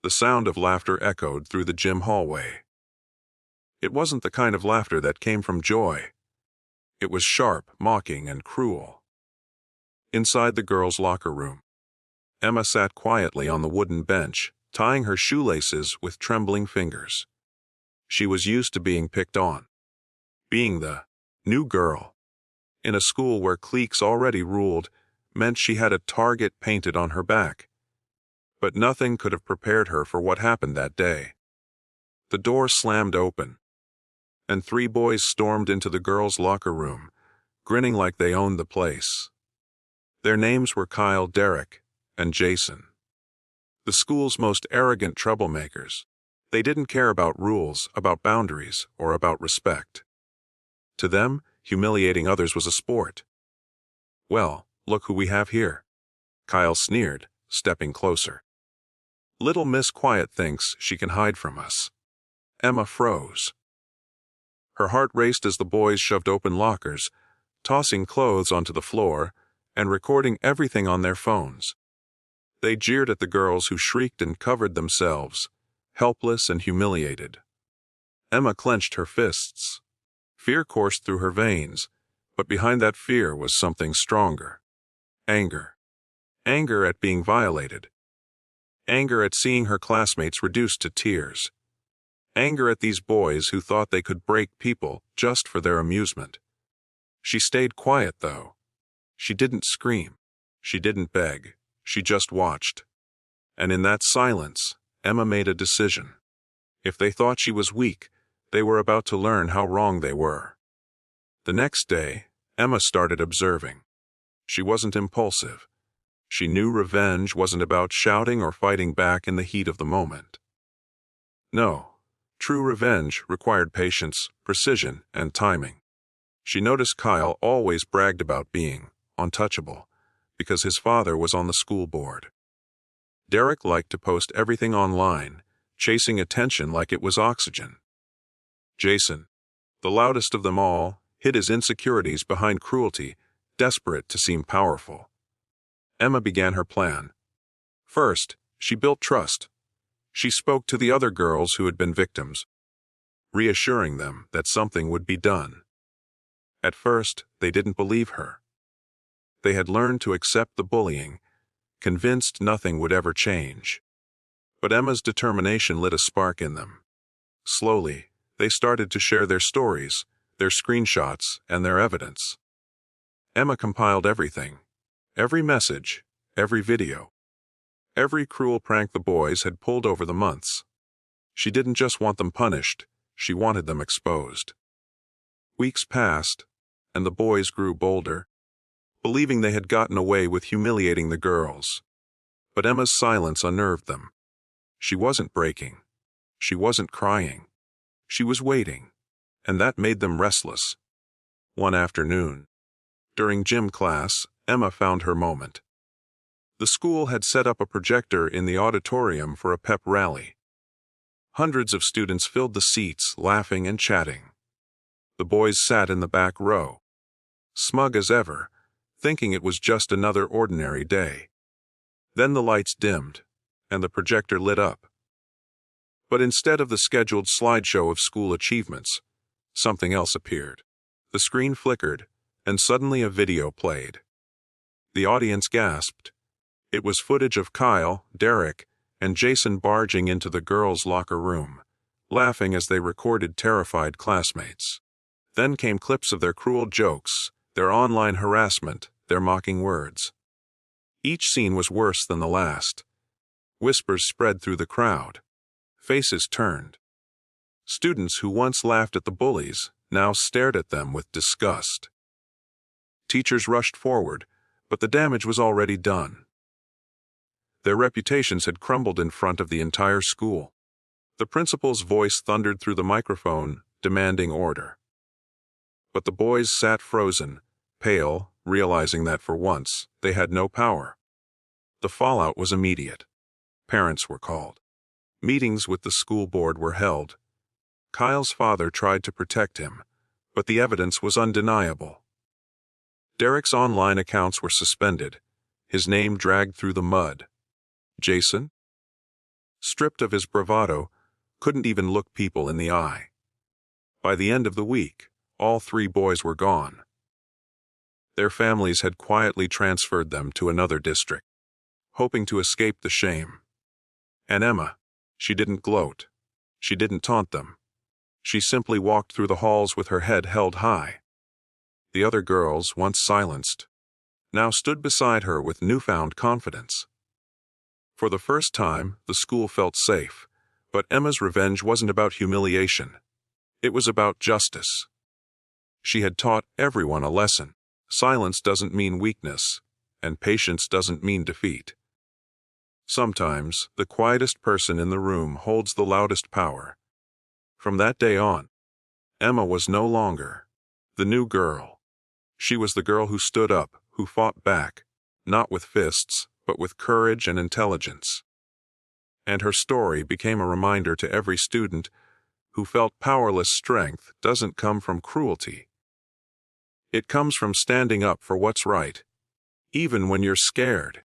The sound of laughter echoed through the gym hallway. It wasn't the kind of laughter that came from joy. It was sharp, mocking, and cruel. Inside the girls' locker room, Emma sat quietly on the wooden bench, tying her shoelaces with trembling fingers. She was used to being picked on, being the new girl. In a school where cliques already ruled meant she had a target painted on her back. But nothing could have prepared her for what happened that day. The door slammed open, and 3 boys stormed into the girls' locker room, grinning like they owned the place. Their names were Kyle, Derek, and Jason. The school's most arrogant troublemakers. They didn't care about rules, about boundaries, or about respect. To them, humiliating others was a sport. "Well, look who we have here," Kyle sneered, stepping closer. "Little Miss Quiet thinks she can hide from us." Emma froze. Her heart raced as the boys shoved open lockers, tossing clothes onto the floor, and recording everything on their phones. They jeered at the girls who shrieked and covered themselves, helpless and humiliated. Emma clenched her fists. Fear coursed through her veins, but behind that fear was something stronger. Anger. Anger at being violated. Anger at seeing her classmates reduced to tears. Anger at these boys who thought they could break people just for their amusement. She stayed quiet, though. She didn't scream. She didn't beg. She just watched. And in that silence, Emma made a decision. If they thought she was weak, they were about to learn how wrong they were. The next day, Emma started observing. She wasn't impulsive. She knew revenge wasn't about shouting or fighting back in the heat of the moment. No, true revenge required patience, precision, and timing. She noticed Kyle always bragged about being untouchable because his father was on the school board. Derek liked to post everything online, chasing attention like it was oxygen. Jason, the loudest of them all, hid his insecurities behind cruelty, desperate to seem powerful. Emma began her plan. First, she built trust. She spoke to the other girls who had been victims, reassuring them that something would be done. At first, they didn't believe her. They had learned to accept the bullying, convinced nothing would ever change. But Emma's determination lit a spark in them. Slowly, they started to share their stories, their screenshots, and their evidence. Emma compiled everything. Every message, every video, every cruel prank the boys had pulled over the months. She didn't just want them punished, she wanted them exposed. Weeks passed, and the boys grew bolder, believing they had gotten away with humiliating the girls. But Emma's silence unnerved them. She wasn't breaking. She wasn't crying. She was waiting, and that made them restless. One afternoon, during gym class, Emma found her moment. The school had set up a projector in the auditorium for a pep rally. Hundreds of students filled the seats, laughing and chatting. The boys sat in the back row, smug as ever, thinking it was just another ordinary day. Then the lights dimmed, and the projector lit up. But instead of the scheduled slideshow of school achievements, something else appeared. The screen flickered, and suddenly a video played. The audience gasped. It was footage of Kyle, Derek, and Jason barging into the girls' locker room, laughing as they recorded terrified classmates. Then came clips of their cruel jokes, their online harassment, their mocking words. Each scene was worse than the last. Whispers spread through the crowd. Faces turned. Students who once laughed at the bullies now stared at them with disgust. Teachers rushed forward, but the damage was already done. Their reputations had crumbled in front of the entire school. The principal's voice thundered through the microphone, demanding order. But the boys sat frozen, pale, realizing that for once they had no power. The fallout was immediate. Parents were called. Meetings with the school board were held. Kyle's father tried to protect him, but the evidence was undeniable. Derek's online accounts were suspended, his name dragged through the mud. Jason? stripped of his bravado, couldn't even look people in the eye. By the end of the week, all 3 boys were gone. Their families had quietly transferred them to another district, hoping to escape the shame. And Emma, she didn't gloat. She didn't taunt them. She simply walked through the halls with her head held high. The other girls, once silenced, now stood beside her with newfound confidence. For the first time, the school felt safe, but Emma's revenge wasn't about humiliation. It was about justice. She had taught everyone a lesson. Silence doesn't mean weakness, and patience doesn't mean defeat. Sometimes, the quietest person in the room holds the loudest power. From that day on, Emma was no longer the new girl. She was the girl who stood up, who fought back, not with fists, but with courage and intelligence. And her story became a reminder to every student who felt powerless. Strength doesn't come from cruelty. It comes from standing up for what's right, even when you're scared.